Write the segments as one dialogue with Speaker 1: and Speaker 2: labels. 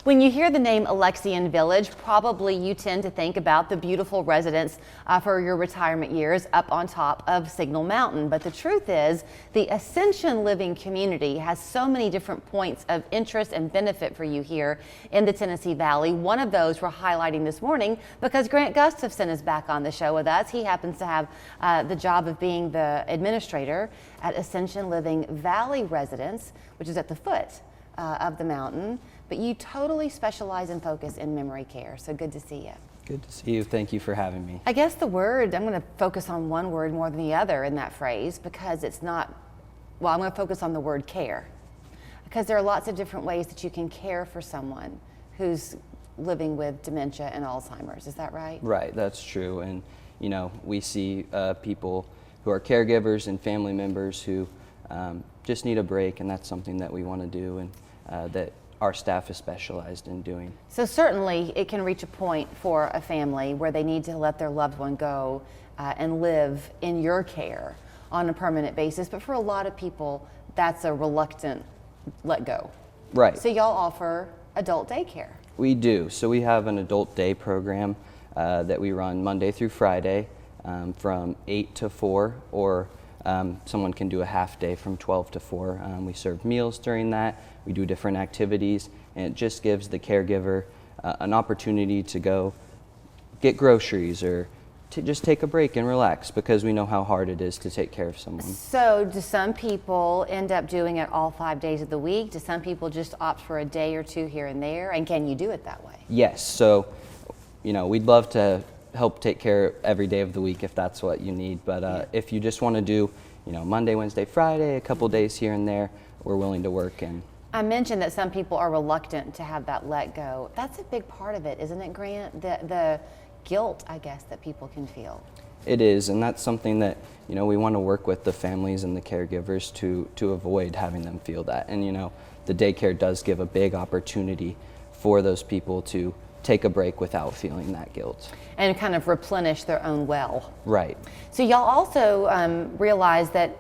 Speaker 1: When you hear the name Alexian Village, probably you tend to think about the beautiful residence for your retirement years up on top of Signal Mountain. But the truth is, the Ascension Living community has so many different points of interest and benefit for you here in the Tennessee Valley. One of those we're highlighting this morning because Grant Gustafson is back on the show with us. He happens to have the job of being the administrator at Ascension Living Valley Residence, which is at the foot of the mountain. But you totally specialize and focus in memory care, so good to see you.
Speaker 2: Good to see you. Thank you for having me.
Speaker 1: I guess the word, I'm going to focus on one word more than the other in that phrase because it's not, well, I'm going to focus on the word care. Because there are lots of different ways that you can care for someone who's living with dementia and Alzheimer's. Is that right?
Speaker 2: Right, that's true. And, you know, we see people who are caregivers and family members who just need a break, and that's something that we want to do and that our staff is specialized in doing.
Speaker 1: So certainly it can reach a point for a family where they need to let their loved one go and live in your care on a permanent basis. But for a lot of people, that's a reluctant let go.
Speaker 2: Right.
Speaker 1: So y'all offer adult daycare.
Speaker 2: We do. So we have an adult day program that we run Monday through Friday from 8 to 4, or someone can do a half day from 12 to 4. We serve meals during that. We do different activities, and it just gives the caregiver an opportunity to go get groceries or to just take a break and relax, because we know how hard it is to take care of someone.
Speaker 1: So do some people end up doing it all 5 days of the week? Do some people just opt for a day or two here and there? And can you do it that way?
Speaker 2: Yes. So, you know, we'd love to help take care every day of the week if that's what you need. But if you just want to do, you know, Monday, Wednesday, Friday, a couple days here and there, we're willing to work. And
Speaker 1: I mentioned that some people are reluctant to have that let go. That's a big part of it, isn't it, Grant? The guilt, I guess, that people can feel.
Speaker 2: It is, and that's something that, you know, we want to work with the families and the caregivers to avoid having them feel that. And, you know, the daycare does give a big opportunity for those people to take a break without feeling that guilt.
Speaker 1: And kind of replenish their own well.
Speaker 2: Right.
Speaker 1: So y'all also realize that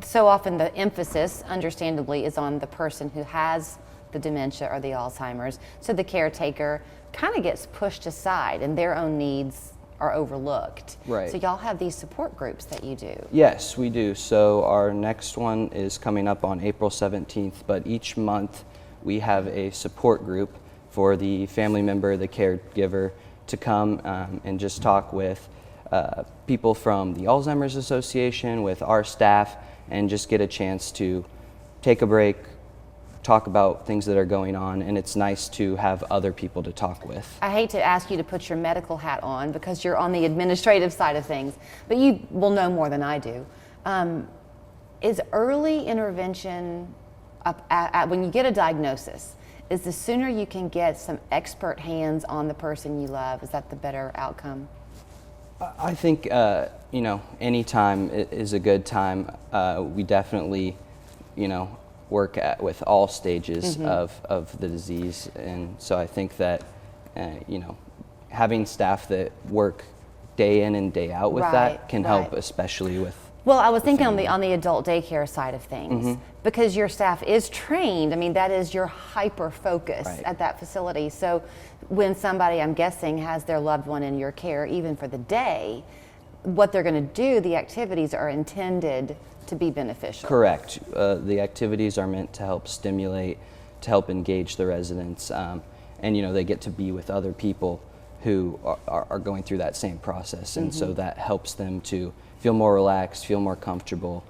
Speaker 1: so often the emphasis, understandably, is on the person who has the dementia or the Alzheimer's. So the caretaker kind of gets pushed aside and their own needs are overlooked.
Speaker 2: Right.
Speaker 1: So y'all have these support groups that you do.
Speaker 2: Yes, we do. So our next one is coming up on April 17th, but each month we have a support group for the family member, the caregiver, to come and just talk with people from the Alzheimer's Association, with our staff, and just get a chance to take a break, talk about things that are going on, and it's nice to have other people to talk with.
Speaker 1: I hate to ask you to put your medical hat on because you're on the administrative side of things, but you will know more than I do. Is early intervention, when you get a diagnosis, is the sooner you can get some expert hands on the person you love, is that the better outcome?
Speaker 2: I think, you know, any time is a good time. We definitely, you know, work with all stages of the disease. And so I think that, you know, having staff that work day in and day out with that can help, especially with.
Speaker 1: Well, I was thinking on the adult daycare side of things, because your staff is trained. I mean, that is your hyper focus at that facility. So when somebody, I'm guessing, has their loved one in your care, even for the day, what they're going to do, the activities are intended to be beneficial.
Speaker 2: Correct. The activities are meant to help stimulate, to help engage the residents, and, you know, they get to be with other people who are going through that same process, and so that helps them to feel more relaxed, feel more comfortable,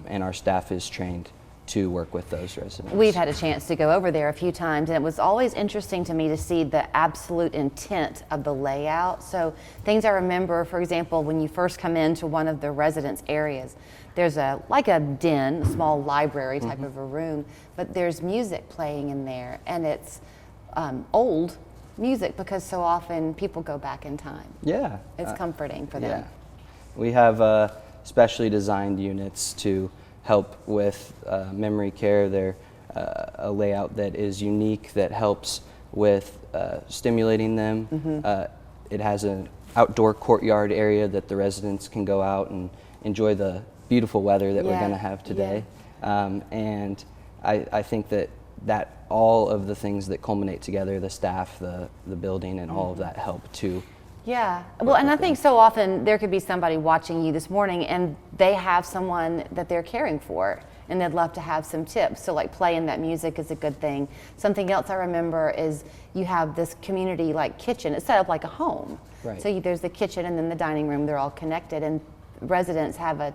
Speaker 2: and our staff is trained to work with those residents.
Speaker 1: We've had a chance to go over there a few times, and it was always interesting to me to see the absolute intent of the layout. So things I remember, for example, when you first come into one of the residence areas, there's like a den, a small library type of a room, but there's music playing in there, and it's old music because so often people go back in time.
Speaker 2: Yeah.
Speaker 1: It's comforting for them.
Speaker 2: Yeah. We have specially designed units to help with memory care. They're a layout that is unique, that helps with stimulating them. It has an outdoor courtyard area that the residents can go out and enjoy the beautiful weather that we're going to have today. And I think that all of the things that culminate together, the staff, the building, and all of that help to.
Speaker 1: Yeah, well, and I think so often there could be somebody watching you this morning and they have someone that they're caring for and they'd love to have some tips. So like playing that music is a good thing. Something else I remember is you have this community like kitchen. It's set up like a home.
Speaker 2: Right.
Speaker 1: So there's the kitchen and then the dining room. They're all connected and residents have a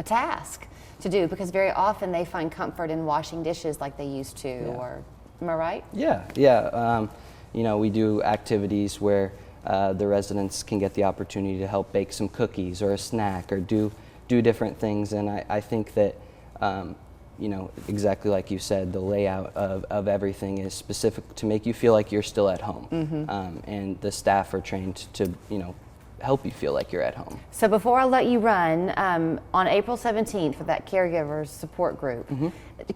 Speaker 1: task to do because very often they find comfort in washing dishes like they used to.
Speaker 2: Yeah.
Speaker 1: Or am I right?
Speaker 2: Yeah. You know, we do activities where the residents can get the opportunity to help bake some cookies or a snack or do different things. And I think that, you know, exactly like you said, the layout of everything is specific to make you feel like you're still at home. And the staff are trained to, you know, help you feel like you're at home.
Speaker 1: So before I let you run, on April 17th for that caregivers support group,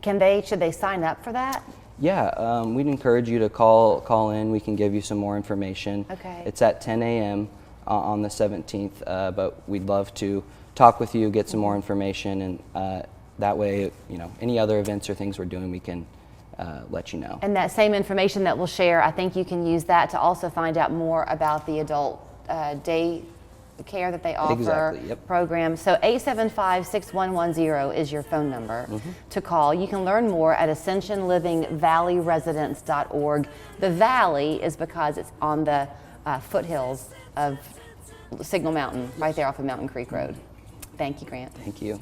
Speaker 1: should they sign up for that?
Speaker 2: Yeah, we'd encourage you to call in. We can give you some more information.
Speaker 1: Okay.
Speaker 2: It's at 10 a.m. On the 17th, but we'd love to talk with you, get some more information, and that way, you know, any other events or things we're doing, we can let you know.
Speaker 1: And that same information that we'll share, I think you can use that to also find out more about the adult day care that they offer.
Speaker 2: Exactly, yep.
Speaker 1: Program. So 875-6110 is your phone number to call. You can learn more at ascensionlivingvalleyresidence.org. The valley is because it's on the foothills of Signal Mountain, right there off of Mountain Creek Road. Thank you, Grant.
Speaker 2: Thank you.